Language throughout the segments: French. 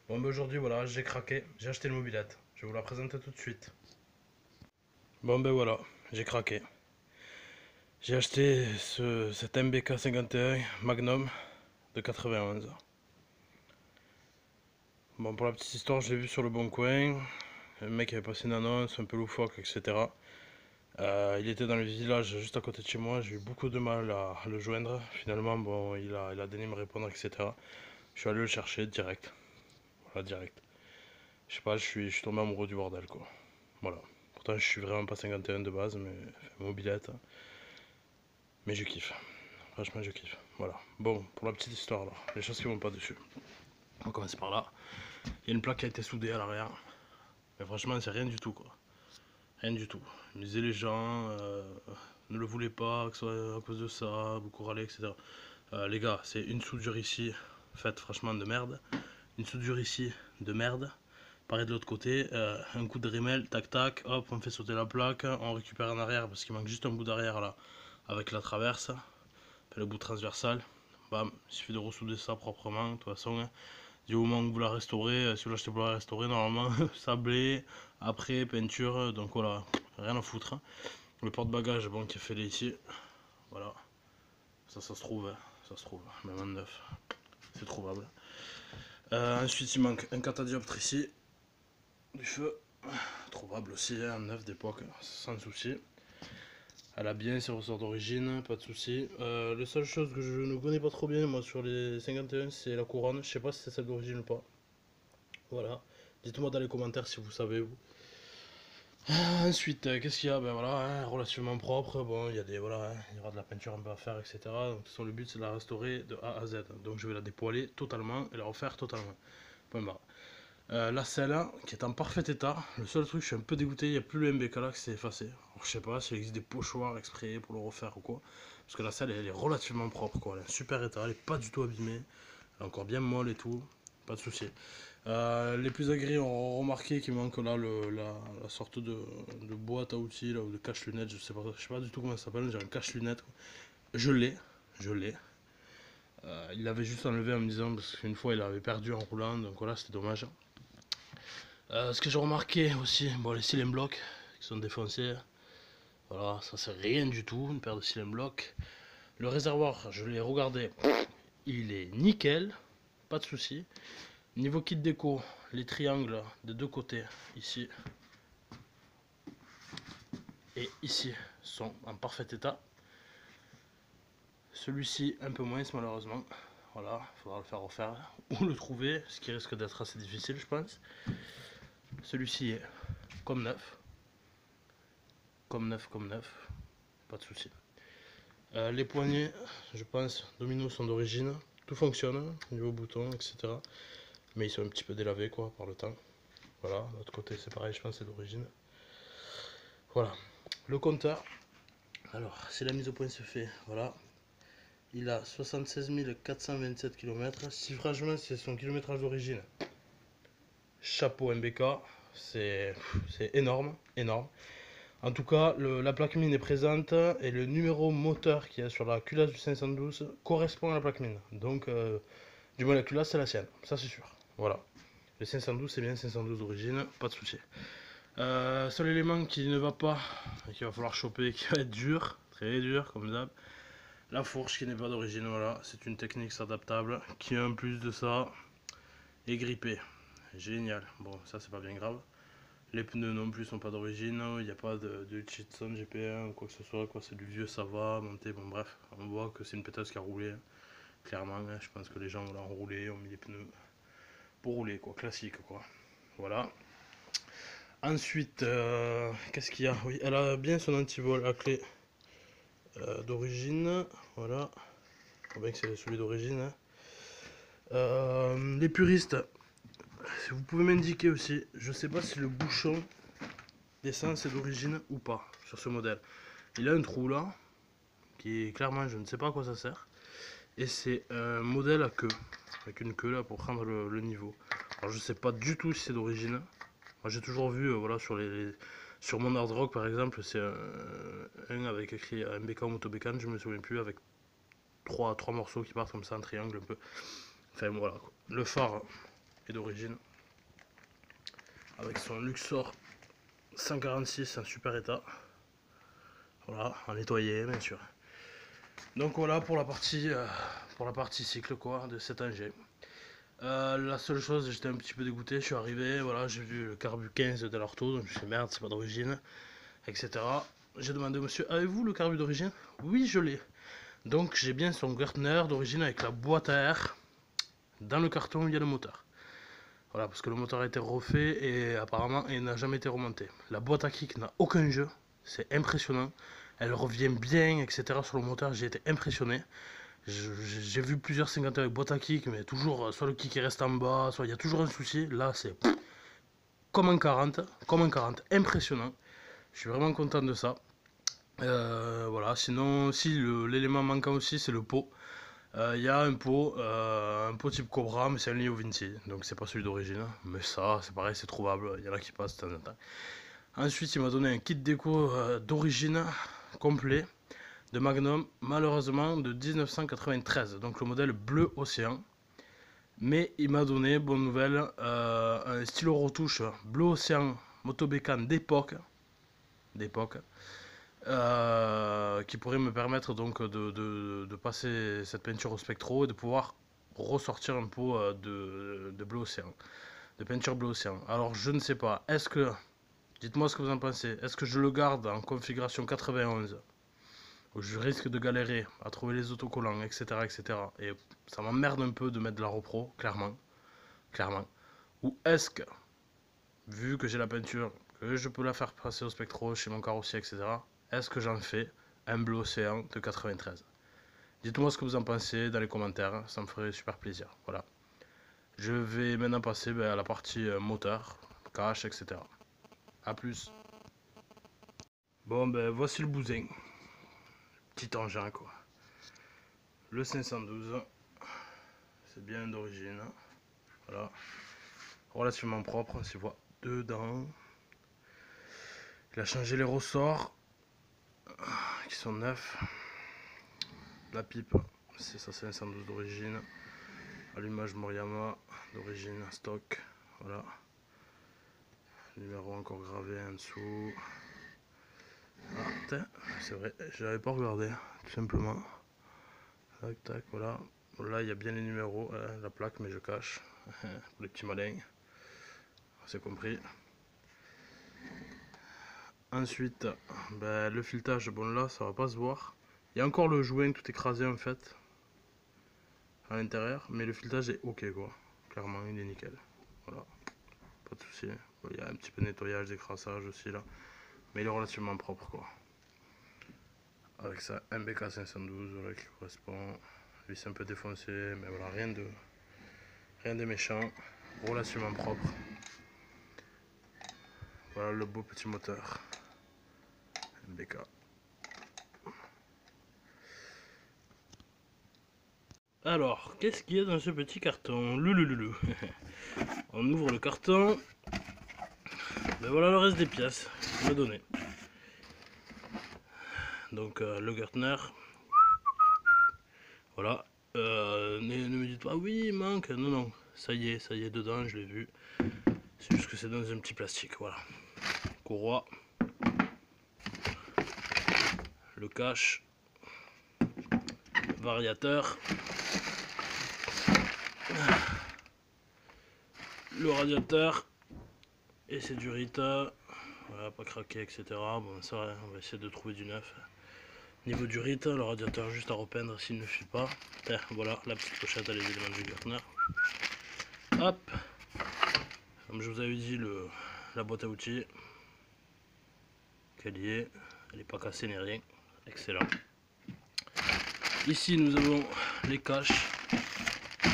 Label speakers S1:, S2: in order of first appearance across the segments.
S1: Bon ben aujourd'hui voilà, j'ai craqué, j'ai acheté une mobilette. Je vais vous la présenter tout de suite. Bon ben voilà, j'ai craqué. J'ai acheté cet MBK 51 Magnum de 91. Bon pour la petite histoire, je l'ai vu sur le bon coin. Le mec avait passé une annonce un peu loufoque, etc. Il était dans le village juste à côté de chez moi, j'ai eu beaucoup de mal à le joindre. Finalement, bon, il a daigné me répondre, etc. Je suis allé le chercher direct. Voilà, direct. Je sais pas, je suis tombé amoureux du bordel quoi. Voilà. Pourtant, je suis vraiment pas 51 de base, mais enfin, mobilette. Mais je kiffe. Franchement, je kiffe. Voilà. Bon, pour la petite histoire, alors, les choses qui vont pas dessus. On va commencer par là. Il y a une plaque qui a été soudée à l'arrière. Mais franchement, c'est rien du tout, quoi. Rien du tout. Ils me disaient les gens ne le voulaient pas, que ce soit à cause de ça, beaucoup râlaient, etc. Les gars, c'est une soudure ici, faite franchement de merde. Une soudure ici, de merde. Pareil de l'autre côté, un coup de rimel, tac tac, hop, on fait sauter la plaque, on récupère en arrière parce qu'il manque juste un bout d'arrière là, avec la traverse, le bout transversal. Bam, il suffit de ressouder ça proprement, de toute façon. Du moment que vous la restaurez, si vous l'achetez pour la restaurer, normalement, sablé, après, peinture, donc voilà, rien à foutre. Le porte-bagages, bon, qui est fait là ici, voilà, ça se trouve, hein, ça se trouve, même en neuf, c'est trouvable. Ensuite, il manque un catadioptre ici, du feu, trouvable aussi, hein, en neuf d'époque, sans souci. Elle a bien ses ressorts d'origine, pas de souci. La seule chose que je ne connais pas trop bien moi sur les 51, c'est la couronne. Je sais pas si c'est celle d'origine ou pas. Voilà. Dites-moi dans les commentaires si vous savez vous. Ensuite, qu'est-ce qu'il y a? Ben voilà, hein, relativement propre. Bon, il y a des voilà, hein, il y aura de la peinture un peu à faire, etc. Donc, de toute façon, le but c'est de la restaurer de A à Z. Donc, je vais la dépoiler totalement et la refaire totalement. Point barre. La selle qui est en parfait état. Le seul truc, je suis un peu dégoûté, il n'y a plus le MBK là qui s'est effacé. Alors, je sais pas s'il existe des pochoirs exprès pour le refaire ou quoi. Parce que la selle elle est relativement propre quoi. Elle est en super état, elle est pas du tout abîmée. Elle est encore bien molle et tout. Pas de souci. Les plus agréés ont remarqué qu'il manque là la sorte de boîte à outils là, ou de cache-lunettes. Je sais pas du tout comment ça s'appelle. J'ai un cache-lunettes. Je l'ai. Je l'ai. Il l'avait juste enlevé en me disant parce qu'une fois il l'avait perdu en roulant. Donc voilà, c'était dommage. Ce que j'ai remarqué aussi, bon, les cylindres blocs qui sont défoncés, voilà, ça c'est rien du tout, une paire de cylindres blocs. Le réservoir, je l'ai regardé, il est nickel, pas de souci. Niveau kit déco, les triangles des deux côtés, ici et ici, sont en parfait état. Celui-ci, un peu moins malheureusement. Voilà, il faudra le faire refaire ou le trouver, ce qui risque d'être assez difficile, je pense. Celui-ci est comme neuf, comme neuf, comme neuf, pas de souci. Les poignées, je pense, Domino sont d'origine. Tout fonctionne, niveau bouton, etc. Mais ils sont un petit peu délavés quoi par le temps. Voilà, de l'autre côté c'est pareil, je pense c'est d'origine. Voilà. Le compteur, alors si la mise au point se fait, voilà. Il a 76 427 km. Si franchement c'est son kilométrage d'origine, chapeau MBK, c'est énorme, énorme. En tout cas, la plaque mine est présente et le numéro moteur qui est sur la culasse du 512 correspond à la plaque mine. Donc, du moins la culasse c'est la sienne, ça c'est sûr. Voilà. Le 512 c'est bien 512 d'origine, pas de souci. Seul élément qui ne va pas, et qu'il va falloir choper, qui va être dur, très dur comme d'hab, la fourche qui n'est pas d'origine, voilà. C'est une technique adaptable qui en plus de ça est grippée. Génial. Bon, ça c'est pas bien grave. Les pneus non plus sont pas d'origine, il n'y a pas de Hitchison GP1 ou quoi que ce soit, quoi. C'est du vieux, ça va, monté, bon bref. On voit que c'est une pétasse qui a roulé, clairement. Hein. Je pense que les gens l'ont roulé, ont mis les pneus pour rouler, quoi, classique, quoi. Voilà. Ensuite, qu'est-ce qu'il y a? Oui, elle a bien son antivol à clé d'origine, voilà. Faut bien que c'est celui d'origine. Hein. Les puristes, si vous pouvez m'indiquer aussi, je sais pas si le bouchon d'essence est d'origine ou pas sur ce modèle. Il a un trou là, qui est clairement, je ne sais pas à quoi ça sert. Et c'est un modèle à queue, avec une queue là pour prendre le niveau. Alors je sais pas du tout si c'est d'origine. Moi j'ai toujours vu, voilà, sur mon hard rock par exemple, c'est un avec écrit MBK ou Motobécane, je me souviens plus, avec trois morceaux qui partent comme ça en triangle un peu. Enfin voilà, quoi. Le phare, est d'origine. Avec son Luxor 146 en super état. Voilà, à nettoyer bien sûr. Donc voilà pour la partie cycle quoi de cet engin. La seule chose, j'étais un petit peu dégoûté, je suis arrivé, voilà, j'ai vu le carbu 15 de l'Arto, donc je me suis dit merde, c'est pas d'origine, etc. J'ai demandé au monsieur, avez-vous le carbu d'origine? Oui, je l'ai. Donc j'ai bien son Gertner d'origine avec la boîte à air dans le carton où il y a le moteur. Voilà, parce que le moteur a été refait et apparemment il n'a jamais été remonté. La boîte à kick n'a aucun jeu, c'est impressionnant. Elle revient bien, etc. sur le moteur, j'ai été impressionné. J'ai vu plusieurs 50 avec boîte à kick, mais toujours, soit le kick reste en bas, soit il y a toujours un souci. Là, c'est comme un 40, impressionnant. Je suis vraiment content de ça. Voilà, sinon, si l'élément manquant aussi, c'est le pot. Il y a un pot type Cobra, mais c'est un Leo Vinci, donc c'est pas celui d'origine. Mais ça, c'est pareil, c'est trouvable, il y en a qui passent de temps en temps. Ensuite, il m'a donné un kit déco d'origine complet de Magnum, malheureusement de 1993, donc le modèle bleu océan. Mais il m'a donné, bonne nouvelle, un stylo retouche bleu océan Motobécan d'époque, qui pourrait me permettre donc de passer cette peinture au spectro et de pouvoir ressortir un pot de bleu océan, de peinture bleu océan. Alors je ne sais pas, dites-moi ce que vous en pensez, est-ce que je le garde en configuration 91 où je risque de galérer à trouver les autocollants, etc. Et ça m'emmerde un peu de mettre de la repro, clairement. Ou est-ce que, vu que j'ai la peinture, que je peux la faire passer au spectro chez mon carrossier, etc., est-ce que j'en fais un bleu océan de 93? Dites-moi ce que vous en pensez dans les commentaires, ça me ferait super plaisir. Voilà. Je vais maintenant passer à la partie moteur, cache, etc. A plus. Bon, voici le bousin. Petit engin, quoi. Le 512, c'est bien d'origine. Voilà. Relativement propre, on s'y voit dedans. Il a changé les ressorts qui sont neufs. La pipe, c'est sa 512 d'origine. Allumage Moriyama d'origine stock. Voilà. Numéro encore gravé en dessous. Ah, c'est vrai, j'avais pas regardé, tout simplement. Tac, tac, voilà. Là, il y a bien les numéros, la plaque, mais je cache. Pour les petits malins. C'est compris. Ensuite, le filetage, bon là, ça va pas se voir. Il y a encore le joint tout écrasé en fait. À l'intérieur, mais le filetage est ok quoi. Clairement, il est nickel. Voilà. Pas de souci. Bon, il y a un petit peu de nettoyage, d'écrassage aussi là. Mais il est relativement propre quoi. Avec ça, MBK 512 voilà, qui correspond. Lui c'est un peu défoncé, mais voilà, rien de méchant. Relativement propre. Voilà le beau petit moteur. MBK. Alors, qu'est-ce qu'il y a dans ce petit carton? Loulouloulou. On ouvre le carton. Voilà le reste des pièces qu'il m'a donné. Donc le Gertner. Voilà. Ne me dites pas oui il manque. Non non. Ça y est dedans, je l'ai vu. C'est juste que c'est dans un petit plastique. Voilà. Courroie. Le cache. Variateur. Le radiateur. Et c'est du Rita. Voilà, pas craqué, etc. Bon, ça, on va essayer de trouver du neuf. Niveau du Rita, le radiateur juste à repeindre s'il ne suit pas. Voilà, la petite pochette à les éléments du Gertner. Hop. Comme je vous avais dit, la boîte à outils. Qu'elle y est. Elle n'est pas cassée ni rien. Excellent. Ici, nous avons les caches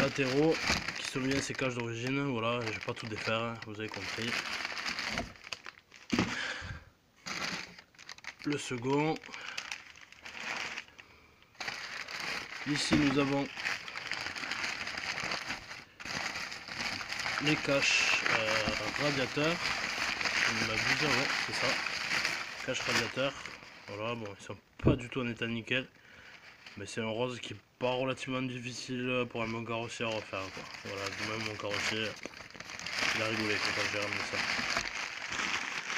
S1: latéraux qui sont bien ces caches d'origine. Voilà, je vais pas tout défaire, hein, vous avez compris. Le second. Ici nous avons les caches radiateurs. Ouais, c'est ça. Cache radiateur. Voilà, bon, ils sont pas du tout en état nickel. Mais c'est un rose qui est pas relativement difficile pour un bon carrossier à refaire. Quoi. Voilà, de même mon carrossier, Il a rigolé quand j'ai ramené ça.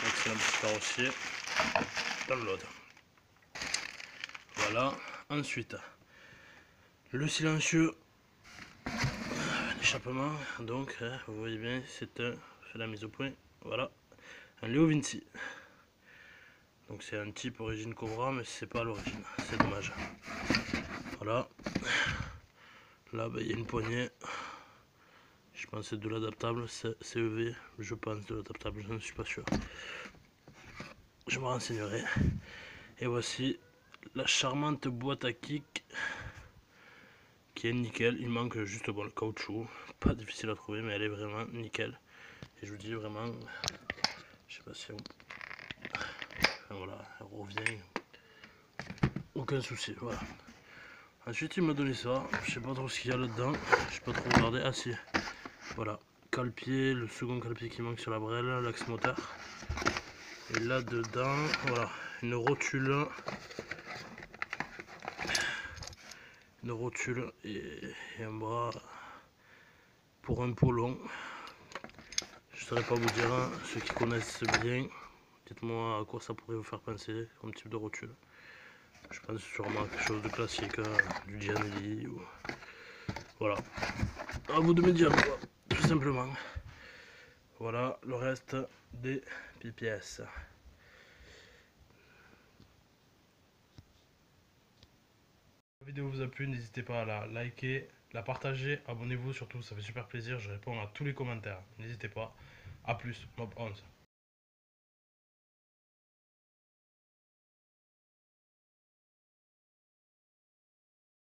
S1: Excellent petit carrossier. Dans l'autre. Voilà. Ensuite, le silencieux. L'échappement. Donc, vous voyez bien, c'est un. Je fais la mise au point. Voilà. Un Leo Vinci. Donc c'est un type origine Cobra, mais c'est pas à l'origine. C'est dommage. Voilà. Là, il y a une poignée. Je pense que c'est de l'adaptable, CEV, je pense de l'adaptable, je ne suis pas sûr. Je me renseignerai. Et voici la charmante boîte à kick qui est nickel. Il manque juste le caoutchouc, pas difficile à trouver, mais elle est vraiment nickel. Et je vous dis vraiment, je sais pas si on... Enfin, voilà, elle revient. Aucun souci, voilà. Ensuite il m'a donné ça, je sais pas trop ce qu'il y a là-dedans, je sais pas trop regarder. Ah si, voilà, cale-pied, le second cale-pied qui manque sur la brelle, l'axe moteur. Et là dedans, voilà, une rotule et un bras pour un polon. Je ne saurais pas vous dire, hein, ceux qui connaissent bien, dites-moi à quoi ça pourrait vous faire penser comme type de rotule. Je pense sûrement à quelque chose de classique, du Gianelli ou... Voilà, à vous de me dire quoi, tout simplement. Voilà le reste des pièces. Si la vidéo vous a plu, n'hésitez pas à la liker, la partager, abonnez-vous surtout, ça fait super plaisir, je réponds à tous les commentaires. N'hésitez pas, à plus, Mob 11.